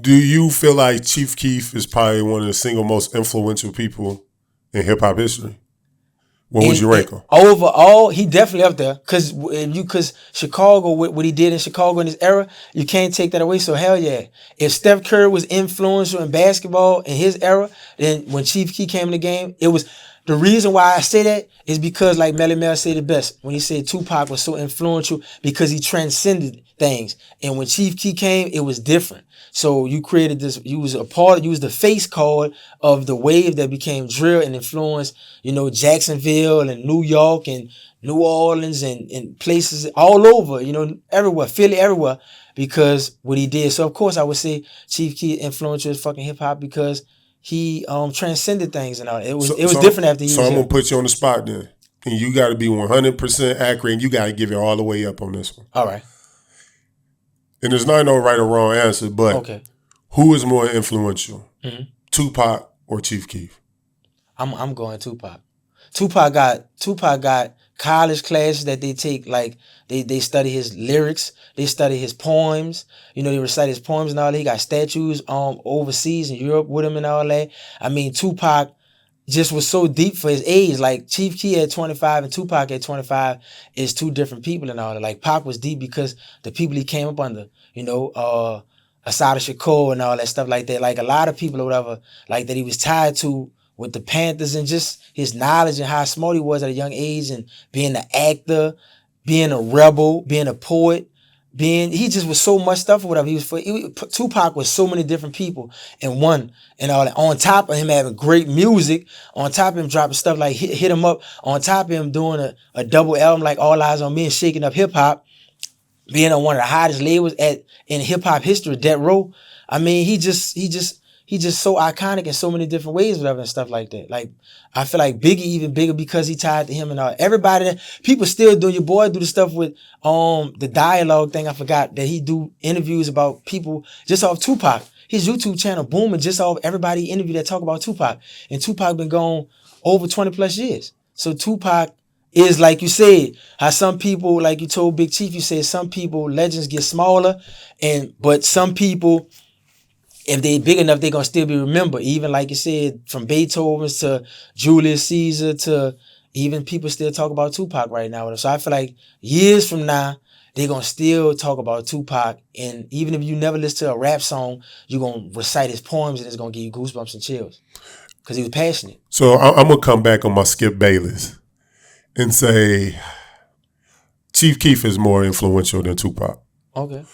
Do you feel like ChiefKeef is probably one of the single most influential people in hip hop history? What would you rank him? Overall, he definitely up there. Cause Chicago, what he did in Chicago in his era, you can't take that away. So hell yeah. If Steph Curry was influential in basketball in his era, then when ChiefKeef came in the game, it was the reason why I say that is because like Melly Mel said it best when he said Tupac was so influential because he transcended things. And when ChiefKeef came, it was different. So you created this, you was the face card of the wave that became drill and influenced, Jacksonville and New York and New Orleans and places all over, everywhere, Philly, everywhere, because what he did. So of course I would say ChiefKeef influential is fucking hip hop because he transcended things and all. It was different after he was I'm gonna put you on the spot then. And you gotta be 100% accurate and you gotta give it all the way up on this one. All right. And there's not no right or wrong answer, but who is more influential, Tupac or ChiefKeef? I'm going Tupac. Tupac got college classes that they take, like they study his lyrics, they study his poems, they recite his poems and all that. He got statues overseas in Europe with him and all that. I mean, Tupac just was so deep for his age. Like ChiefKeef at 25 and Tupac at 25 is two different people and all that. Like Pac was deep because the people he came up under, Asada Shakur and all that stuff like that. Like a lot of people or whatever, like that he was tied to with the Panthers and just his knowledge and how smart he was at a young age and being an actor, being a rebel, being a poet, he just was so much stuff or whatever. Tupac was so many different people in one and all that. On top of him having great music, on top of him dropping stuff like Hit 'Em Up, on top of him doing a double album like All Eyes on Me and shaking up hip hop, being on one of the hottest labels in hip hop history, Death Row. I mean, he just so iconic in so many different ways, whatever, and stuff like that. Like, I feel like Biggie even bigger because he tied to him and all. Everybody that people still do. Your boy do the stuff with the dialogue thing. I forgot that he do interviews about people just off Tupac. His YouTube channel booming just off everybody interview that talk about Tupac. And Tupac been gone over 20 plus years. So Tupac is, like you said, how some people, like you told Big Chief, you said some people legends get smaller, but some people, if they big enough, they gonna still be remembered. Even like you said, from Beethoven to Julius Caesar to even people still talk about Tupac right now. So I feel like years from now, they gonna still talk about Tupac. And even if you never listen to a rap song, you gonna recite his poems and it's gonna give you goosebumps and chills. Because he was passionate. So I'm gonna come back on my Skip Bayless and say ChiefKeef is more influential than Tupac. Okay.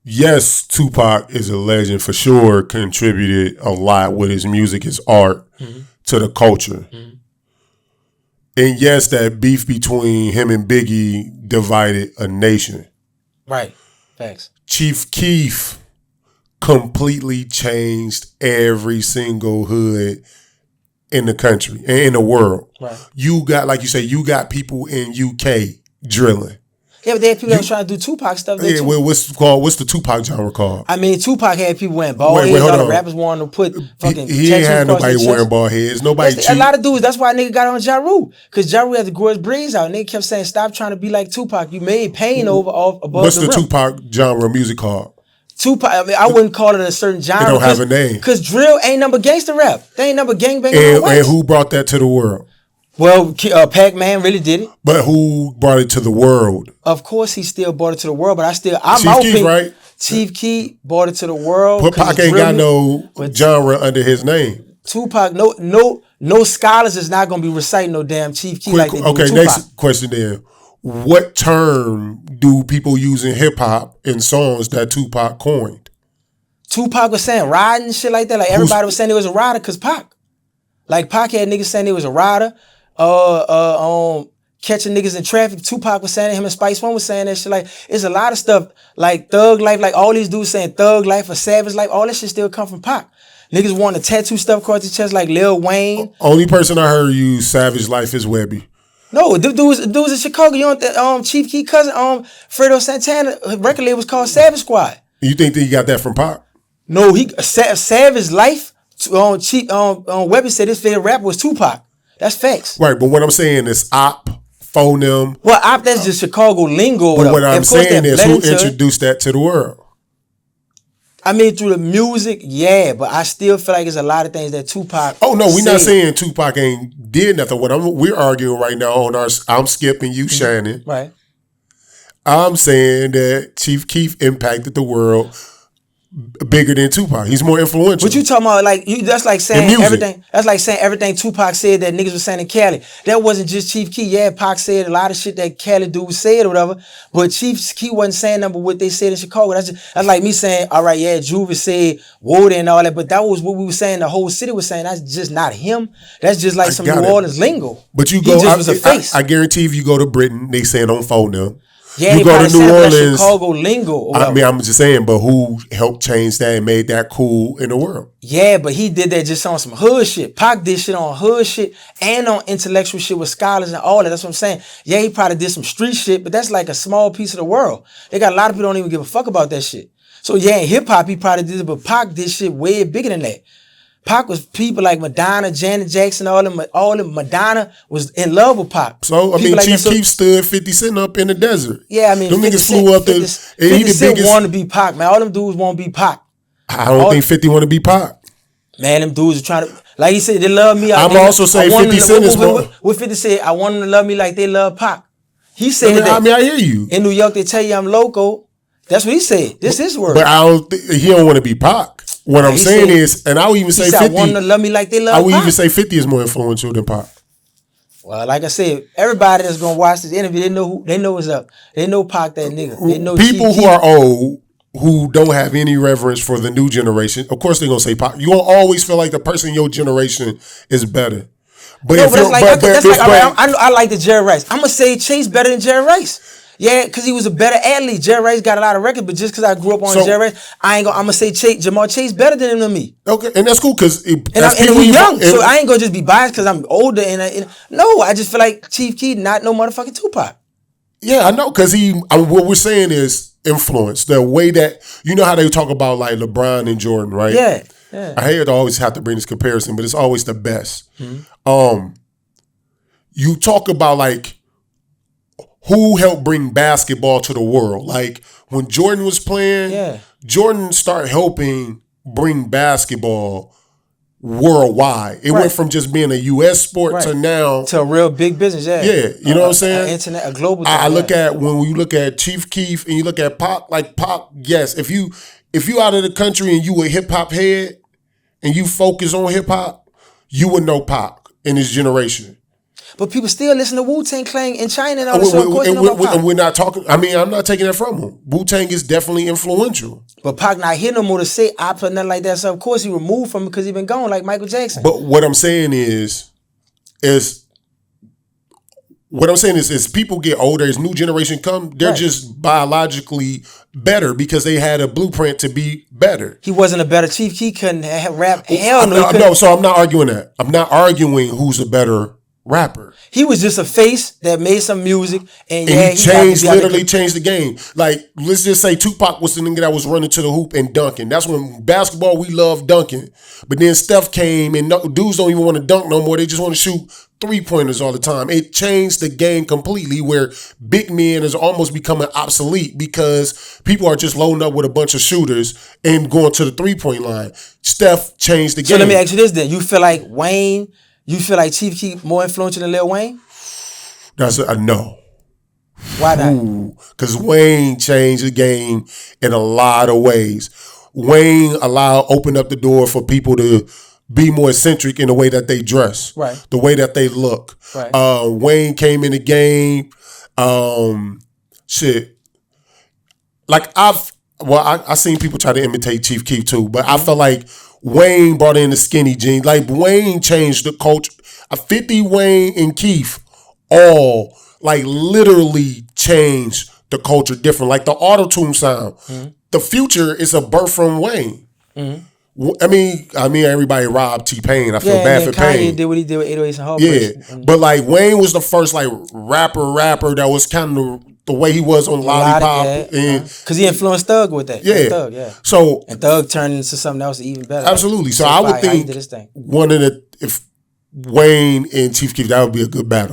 Yes, Tupac is a legend for sure, contributed a lot with his music, his art to the culture. And yes, that beef between him and Biggie divided a nation. Right. Facts. ChiefKeef completely changed every single hood in the country and in the world. Right. You got, like you say, you got people in UK drilling. Yeah, but they had people that was trying to do Tupac stuff there too. Well, what's the Tupac genre called? I mean, Tupac had people wearing bald heads. All the rappers wanting to put fucking he ain't had nobody wearing bald heads. Nobody. A lot of dudes. That's why a nigga got on Ja Rule. Because Ja Rule had to grow his braids out. And they kept saying, stop trying to be like Tupac. You made pain above what's the the rim. Tupac genre music called? Tupac, I mean, I wouldn't call it a certain genre. It don't have a name. Because drill ain't number gangster rap. They ain't number gangbang. And who brought that to the world? Well, Pac-Man really did it. But who brought it to the world? Of course, he still brought it to the world. But I'm ChiefKeef, right? ChiefKeef brought it to the world. But Pac ain't got no genre under his name. Tupac, no scholars is not gonna be reciting no damn ChiefKeef like they do with Tupac. Next question then. What term do people use in hip hop in songs that Tupac coined? Tupac was saying riding and shit like that. Like everybody was saying it was a rider because Pac. Like Pac had niggas saying it was a rider. Catching niggas in traffic. Tupac was saying it. Him and Spice One was saying that shit. Like, it's a lot of stuff like thug life. Like all these dudes saying thug life or savage life. All that shit still come from Pac. Niggas want to tattoo stuff across their chest like Lil Wayne. Only person I heard use savage life is Webby. No, the dudes in Chicago. You know, ChiefKeef cousin, Fredo Santana record label was called Savage Squad. You think that he got that from Pac? No, Savage Life. Webby said his favorite rapper was Tupac. That's facts. Right, but what I'm saying is phone them. Well, that's just Chicago lingo. But what I'm of course, saying is, who introduced that to the world? I mean, through the music, yeah, but I still feel like there's a lot of things that Tupac. Oh no, we're not saying Tupac ain't did nothing. We're arguing right now on our. I'm skipping you, Shannon. Right. I'm saying that ChiefKeef impacted the world bigger than Tupac. He's more influential. What you talking about? Like that's like saying everything. That's like saying everything Tupac said that niggas was saying in Cali. That wasn't just ChiefKeef. Yeah, Pac said a lot of shit that Cali dudes said or whatever. But ChiefKeef wasn't saying nothing but what they said in Chicago. That's like me saying, all right, yeah, Juve said Woden and all that, but that was what we were saying. The whole city was saying. That's just not him. That's just like some New Orleans lingo. But he just was a face. I guarantee if you go to Britain, they saying don't phone them. Yeah, you go to New Orleans, Chicago lingo. I mean, I'm just saying, but who helped change that and made that cool in the world? Yeah, but he did that just on some hood shit. Pac did shit on hood shit and on intellectual shit with scholars and all that. That's what I'm saying. Yeah, he probably did some street shit, but that's like a small piece of the world. They got a lot of people don't even give a fuck about that shit. So yeah, in hip hop he probably did it, but Pac did shit way bigger than that. Pac was people like Madonna, Janet Jackson, all them. Madonna was in love with Pac. So, I mean, like ChiefKeef stood 50 Cent up in the desert. Yeah, I mean, them niggas flew up there. 50 Cent wanted to be Pac, man. All them dudes want to be Pac. I don't think 50 want to be Pac. Man, them dudes are trying to, like he said, they love me. I'm also saying 50 Cent is more. What 50 said, I want them to love me like they love Pac. He said that. I mean, I hear you. In New York, they tell you I'm loco. That's what he said. This is his word. But he don't want to be Pac. What I'm saying is, and I would even say 50. I want them to love me like they love Pac. I would even say 50 is more influential than Pac. Well, like I said, everybody that's gonna watch this interview, they know what's up. They know Pac that nigga. They know people who are old who don't have any reverence for the new generation. Of course, they're gonna say Pac. You gonna always feel like the person in your generation is better. But no, I like the Jerry Rice. I'm gonna say Chase better than Jerry Rice. Yeah, because he was a better athlete. Jerry Rice got a lot of records, but just because I grew up on Jerry Rice, I'm gonna say Jamal Chase better than me. Okay, and that's cool because we young, so I ain't gonna just be biased because I'm older. No, I just feel like ChiefKeef not no motherfucking Tupac. Yeah, I know because what we're saying is influence. The way that you know how they talk about like LeBron and Jordan, right? Yeah. I hate to always have to bring this comparison, but it's always the best. Mm-hmm. You talk about like who helped bring basketball to the world. Like when Jordan was playing, Jordan started helping bring basketball worldwide. It went from just being a U.S. sport to now to a real big business. Yeah, you know what I'm saying? Internet, a global. I look at when we look at ChiefKeef and you look at Pac. Like Pac, yes, if you out of the country and you a hip hop head and you focus on hip hop, you would know Pac in his generation. But people still listen to Wu-Tang Clan in China and all that. So of course and we're not talking. I mean, I'm not taking that from him. Wu-Tang is definitely influential. But Pac not here no more to say opera nothing like that. So of course he removed from it because he been gone like Michael Jackson. But what I'm saying is as people get older, as new generation come, they're just biologically better because they had a blueprint to be better. He wasn't a better chief. He couldn't rap. Hell no. No, so I'm not arguing that. I'm not arguing who's a better rapper. He was just a face that made some music and he changed the game. Like, let's just say Tupac was the nigga that was running to the hoop and dunking. That's when basketball, we love dunking. But then Steph came and dudes don't even want to dunk no more. They just want to shoot 3-pointers all the time. It changed the game completely where big men is almost becoming obsolete because people are just loading up with a bunch of shooters and going to the 3-point line. Steph changed the game. So let me ask you this then. You feel like ChiefKeef more influential than Lil Wayne? That's a no. Why not? Because Wayne changed the game in a lot of ways. Wayne opened up the door for people to be more eccentric in the way that they dress, right? The way that they look. Right. Wayne came in the game. Like I seen people try to imitate ChiefKeef too, but I felt like Wayne brought in the skinny jeans. Like Wayne changed the culture. 50, Wayne, and Keef all like literally changed the culture different. Like the auto-tune sound. Mm-hmm. The Future is a birth from Wayne. Mm-hmm. I mean, everybody robbed T-Pain. I feel bad for Kanye Pain. Did what he did with 808s and Heartbreaks. Yeah, but like Wayne was the first like rapper that was kind of the way he was on Lollipop, because he influenced Thug with that. Yeah, Thug, yeah. So and Thug turned into something else even better. Absolutely. So I would think one of if Wayne and ChiefKeef, that would be a good battle.